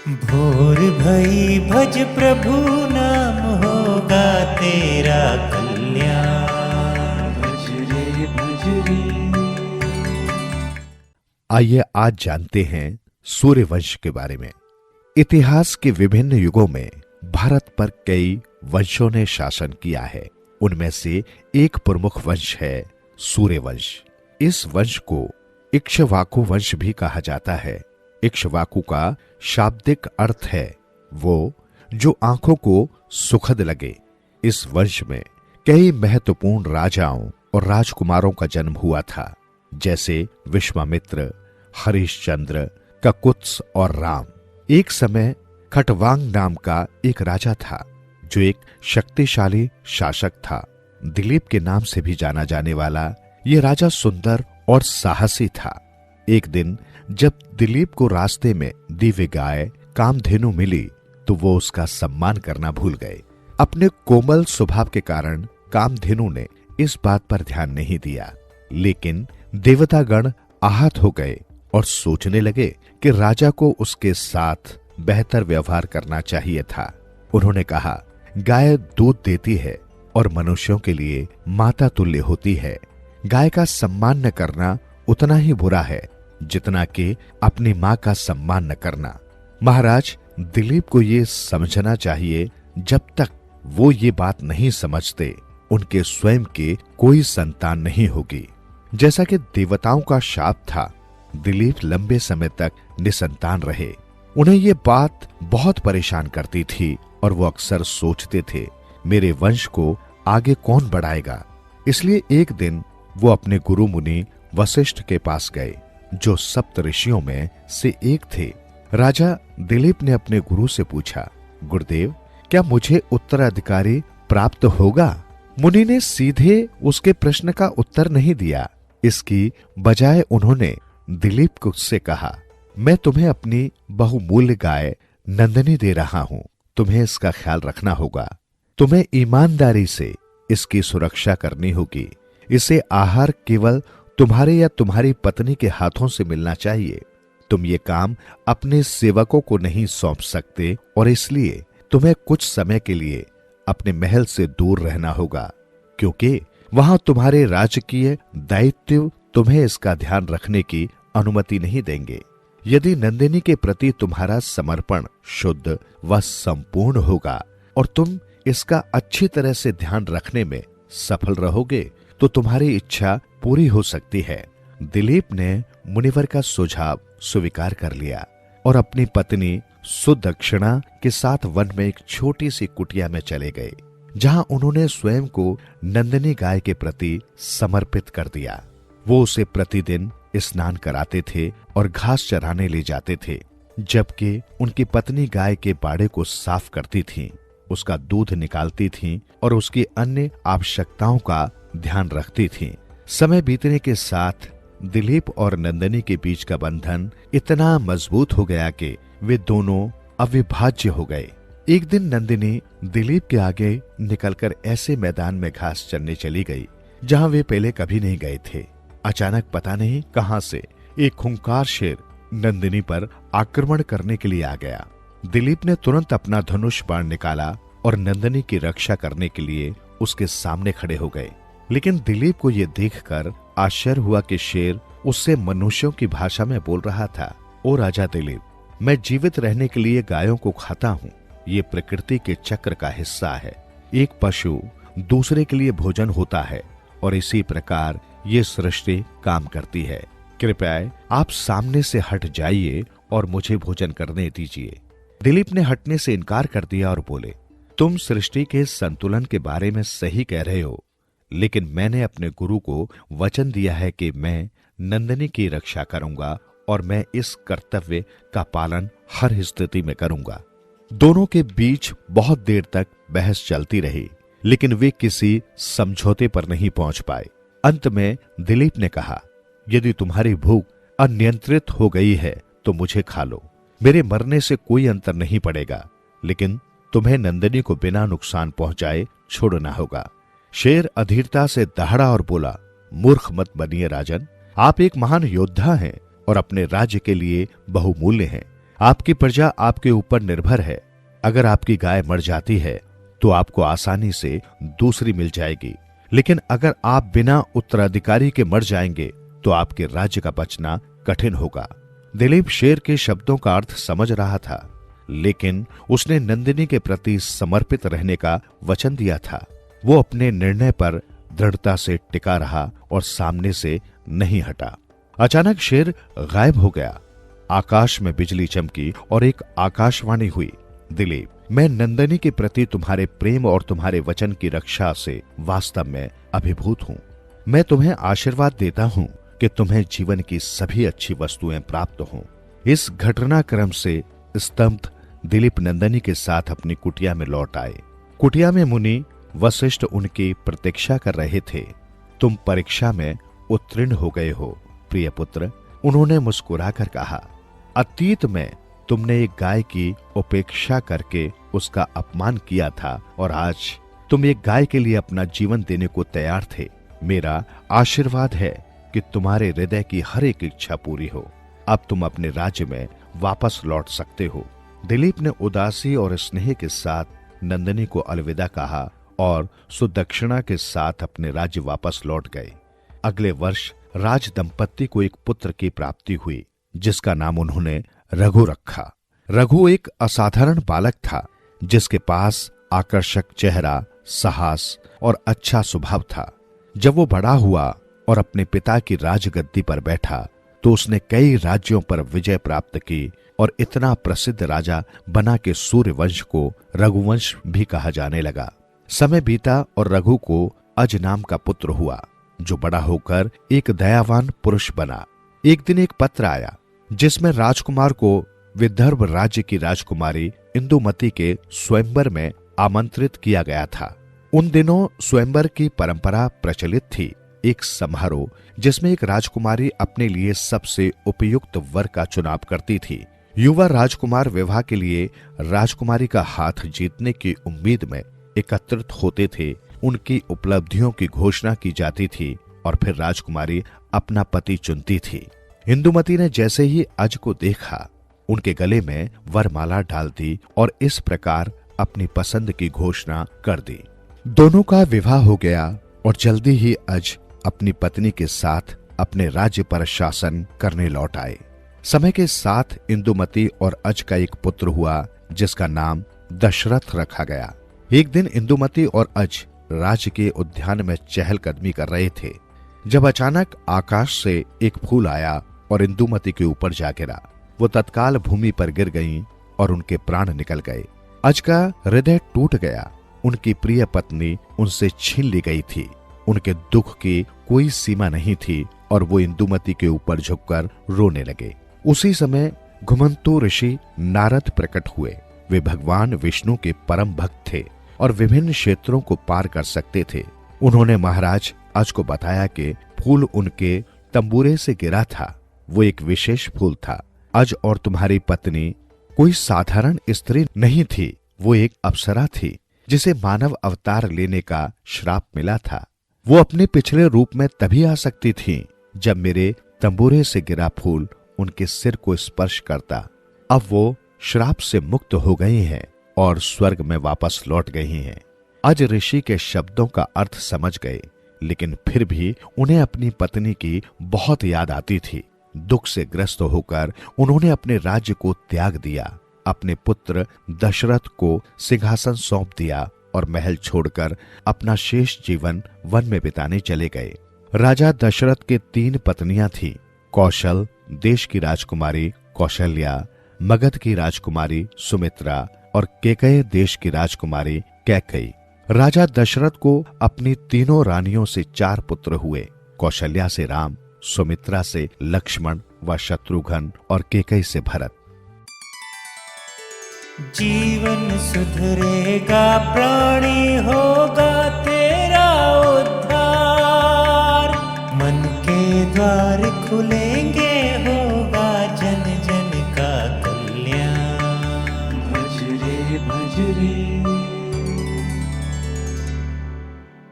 भोर भई भज प्रभु नाम होगा तेरा कल्याण। भज रे भज रे। आइए आज जानते हैं सूर्यवंश के बारे में। इतिहास के विभिन्न युगों में भारत पर कई वंशों ने शासन किया है। उनमें से एक प्रमुख वंश है सूर्यवंश। इस वंश को इक्ष्वाकु वंश भी कहा जाता है। इक्ष्वाकु का शाब्दिक अर्थ है वो जो आंखों को सुखद लगे। इस वंश में कई महत्वपूर्ण राजाओं और राजकुमारों का जन्म हुआ था, जैसे विश्वामित्र, हरिश्चंद्र, ककुत्स और राम। एक समय खटवांग नाम का एक राजा था जो एक शक्तिशाली शासक था। दिलीप के नाम से भी जाना जाने वाला ये राजा सुंदर और साहसी था। एक दिन जब दिलीप को रास्ते में दिव्य गाय कामधेनु मिली तो वो उसका सम्मान करना भूल गए। अपने कोमल स्वभाव के कारण कामधेनु ने इस बात पर ध्यान नहीं दिया, लेकिन देवतागण आहत हो गए और सोचने लगे कि राजा को उसके साथ बेहतर व्यवहार करना चाहिए था। उन्होंने कहा, गाय दूध देती है और मनुष्यों के लिए माता तुल्य होती है। गाय का सम्मान न करना उतना ही बुरा है जितना कि अपनी मां का सम्मान न करना। महाराज, दिलीप को ये समझना चाहिए जब तक वो ये बात नहीं समझते उनके स्वयं के कोई संतान नहीं होगी। जैसा कि देवताओं का शाप था, दिलीप लंबे समय तक निसंतान रहे। उन्हें ये बात बहुत परेशान करती थी और वो अक्सर सोचते थे, मेरे वंश को आगे कौन बढ़ाएगा। इसलिए एक दिन वो अपने गुरु मुनि वशिष्ठ के पास गए, जो सप्त ऋषियों में से एक थे। राजा दिलीप ने अपने गुरु से पूछा, गुरुदेव, क्या मुझे उत्तराधिकारी प्राप्त होगा? मुनि ने सीधे उसके प्रश्न का उत्तर नहीं दिया। इसकी बजाय उन्होंने दिलीप को से कहा, मैं तुम्हें अपनी बहुमूल्य गाय नंदिनी दे रहा हूं। तुम्हें इसका ख्याल रखना होगा। तुम्हें ईमानदारी से इसकी सुरक्षा करनी होगी। इसे आहार केवल तुम्हारे या तुम्हारी पत्नी के हाथों से मिलना चाहिए। तुम ये काम अपने सेवकों को नहीं सौंप सकते और इसलिए तुम्हें कुछ समय के लिए अपने महल से दूर रहना होगा, क्योंकि वहां तुम्हारे राजकीय दायित्व तुम्हें इसका ध्यान रखने की अनुमति नहीं देंगे। यदि नंदिनी के प्रति तुम्हारा समर्पण शुद्ध व संपूर्ण होगा और तुम इसका अच्छी तरह से ध्यान रखने में सफल रहोगे तो तुम्हारी इच्छा पूरी हो सकती है। दिलीप ने मुनिवर का सुझाव स्वीकार कर लिया और अपनी पत्नी सुदक्षिणा के साथ वन में एक छोटी सी कुटिया में चले गए, जहां उन्होंने स्वयं को नंदिनी गाय के प्रति समर्पित कर दिया। वो उसे प्रतिदिन स्नान कराते थे और घास चराने ले जाते थे, जबकि उनकी पत्नी गाय के बाड़े को साफ करती थीं, उसका दूध निकालती थीं और उसकी अन्य आवश्यकताओं का ध्यान रखती थीं। समय बीतने के साथ दिलीप और नंदिनी के बीच का बंधन इतना मजबूत हो गया कि वे दोनों अविभाज्य हो गए। एक दिन नंदिनी दिलीप के आगे निकलकर ऐसे मैदान में घास चरने चली गई जहां वे पहले कभी नहीं गए थे। अचानक पता नहीं कहां से एक खूंखार शेर नंदिनी पर आक्रमण करने के लिए आ गया। दिलीप ने तुरंत अपना धनुष बाण निकाला और नंदिनी की रक्षा करने के लिए उसके सामने खड़े हो गए। लेकिन दिलीप को यह देखकर आश्चर्य हुआ कि शेर उससे मनुष्यों की भाषा में बोल रहा था, ओ राजा दिलीप, मैं जीवित रहने के लिए गायों को खाता हूँ। ये प्रकृति के चक्र का हिस्सा है। एक पशु दूसरे के लिए भोजन होता है और इसी प्रकार ये सृष्टि काम करती है। कृपया आप सामने से हट जाइए और मुझे भोजन करने दीजिए। दिलीप ने हटने से इनकार कर दिया और बोले, तुम सृष्टि के संतुलन के बारे में सही कह रहे हो, लेकिन मैंने अपने गुरु को वचन दिया है कि मैं नंदिनी की रक्षा करूंगा और मैं इस कर्तव्य का पालन हर स्थिति में करूंगा। दोनों के बीच बहुत देर तक बहस चलती रही, लेकिन वे किसी समझौते पर नहीं पहुंच पाए। अंत में दिलीप ने कहा, यदि तुम्हारी भूख अनियंत्रित हो गई है तो मुझे खा लो। मेरे मरने से कोई अंतर नहीं पड़ेगा, लेकिन तुम्हें नंदिनी को बिना नुकसान पहुंचाए छोड़ना होगा। शेर अधीरता से दहाड़ा और बोला, मूर्ख मत बनिए राजन, आप एक महान योद्धा हैं और अपने राज्य के लिए बहुमूल्य हैं। आपकी प्रजा आपके ऊपर निर्भर है। अगर आपकी गाय मर जाती है तो आपको आसानी से दूसरी मिल जाएगी, लेकिन अगर आप बिना उत्तराधिकारी के मर जाएंगे तो आपके राज्य का बचना कठिन होगा। दिलीप शेर के शब्दों का अर्थ समझ रहा था, लेकिन उसने नंदिनी के प्रति समर्पित रहने का वचन दिया था। वो अपने निर्णय पर दृढ़ता से टिका रहा और सामने से नहीं हटा। अचानक शेर गायब हो गया। आकाश में बिजली चमकी और एक आकाशवाणी हुई, दिलीप, मैं नंदिनी के प्रति तुम्हारे प्रेम और तुम्हारे वचन की रक्षा से वास्तव में अभिभूत हूं। मैं तुम्हें आशीर्वाद देता हूं कि तुम्हें जीवन की सभी अच्छी वस्तुएं प्राप्त हों। इस घटनाक्रम से स्तब्ध दिलीप नंदिनी के साथ अपनी कुटिया में लौट आए। कुटिया में मुनि वशिष्ठ उनकी प्रतीक्षा कर रहे थे। तुम परीक्षा में उत्तीर्ण हो गए हो प्रिय पुत्र, उन्होंने मुस्कुराकर कहा। अतीत में तुमने एक गाय की उपेक्षा करके उसका अपमान किया था और आज तुम एक गाय के लिए अपना जीवन देने को तैयार थे। मेरा आशीर्वाद है कि तुम्हारे हृदय की हर एक इच्छा पूरी हो। अब तुम अपने राज्य में वापस लौट सकते हो। दिलीप ने उदासी और स्नेह के साथ नंदिनी को अलविदा कहा और सुदक्षिणा के साथ अपने राज्य वापस लौट गए। अगले वर्ष राज दंपत्ति को एक पुत्र की प्राप्ति हुई, जिसका नाम उन्होंने रघु रखा। रघु एक असाधारण बालक था, जिसके पास आकर्षक चेहरा, साहस और अच्छा स्वभाव था। जब वो बड़ा हुआ और अपने पिता की राजगद्दी पर बैठा तो उसने कई राज्यों पर विजय प्राप्त की और इतना प्रसिद्ध राजा बना कि सूर्यवंश को रघुवंश भी कहा जाने लगा। समय बीता और रघु को अज नाम का पुत्र हुआ, जो बड़ा होकर एक दयावान पुरुष बना। एक दिन एक पत्र आया जिसमें राजकुमार को विदर्भ राज्य की राजकुमारी इंदुमती के स्वयंवर में आमंत्रित किया गया था। उन दिनों स्वयंवर की परंपरा प्रचलित थी, एक समारोह जिसमें एक राजकुमारी अपने लिए सबसे उपयुक्त वर का चुनाव करती थी। युवा राजकुमार विवाह के लिए राजकुमारी का हाथ जीतने की उम्मीद में एकत्रित होते थे। उनकी उपलब्धियों की घोषणा की जाती थी और फिर राजकुमारी अपना पति चुनती थी। इंदुमती ने जैसे ही अज को देखा, उनके गले में वरमाला डाल दी और इस प्रकार अपनी पसंद की घोषणा कर दी। दोनों का विवाह हो गया और जल्दी ही अज अपनी पत्नी के साथ अपने राज्य पर शासन करने लौट आए। समय के साथ इंदुमती और अज का एक पुत्र हुआ, जिसका नाम दशरथ रखा गया। एक दिन इंदुमती और अज राज्य के उद्यान में चहलकदमी कर रहे थे, जब अचानक आकाश से एक फूल आया और इंदुमती के ऊपर जा गिरा। वो तत्काल भूमि पर गिर गईं और उनके प्राण निकल गए। अज का हृदय टूट गया। उनकी प्रिय पत्नी उनसे छीन ली गई थी। उनके दुख की कोई सीमा नहीं थी और वो इंदुमती के ऊपर झुककर रोने लगे। उसी समय घुमंतु ऋषि नारद प्रकट हुए। वे भगवान विष्णु के परम भक्त थे और विभिन्न क्षेत्रों को पार कर सकते थे। उन्होंने महाराज अज को बताया कि फूल उनके तंबूरे से गिरा था। वो एक विशेष फूल था। अज और तुम्हारी पत्नी कोई साधारण स्त्री नहीं थी, वो एक अप्सरा थी, जिसे मानव अवतार लेने का श्राप मिला था। वो अपने पिछले रूप में तभी आ सकती थी जब मेरे तंबूरे से गिरा फूल उनके सिर को स्पर्श करता। अब वो श्राप से मुक्त हो गई हैं और स्वर्ग में वापस लौट गई हैं। अज ऋषि के शब्दों का अर्थ समझ गए, लेकिन फिर भी उन्हें अपनी पत्नी की बहुत याद आती थी। दुख से ग्रस्त होकर उन्होंने अपने राज्य को त्याग दिया, अपने पुत्र दशरथ को सिंहासन सौंप दिया और महल छोड़कर अपना शेष जीवन वन में बिताने चले गए। राजा दशरथ के 3 पत्नियां थीं, कौशल देश की राजकुमारी कौशल्या, मगध की राजकुमारी सुमित्रा और केकय देश की राजकुमारी कैकई। राजा दशरथ को अपनी तीनों रानियों से 4 पुत्र हुए, कौशल्या से राम, सुमित्रा से लक्ष्मण व शत्रुघ्न और केकई से भरत। जीवन सुधरेगा, प्राणी होगा तेरा उद्धार, मन के द्वार खुलेंगे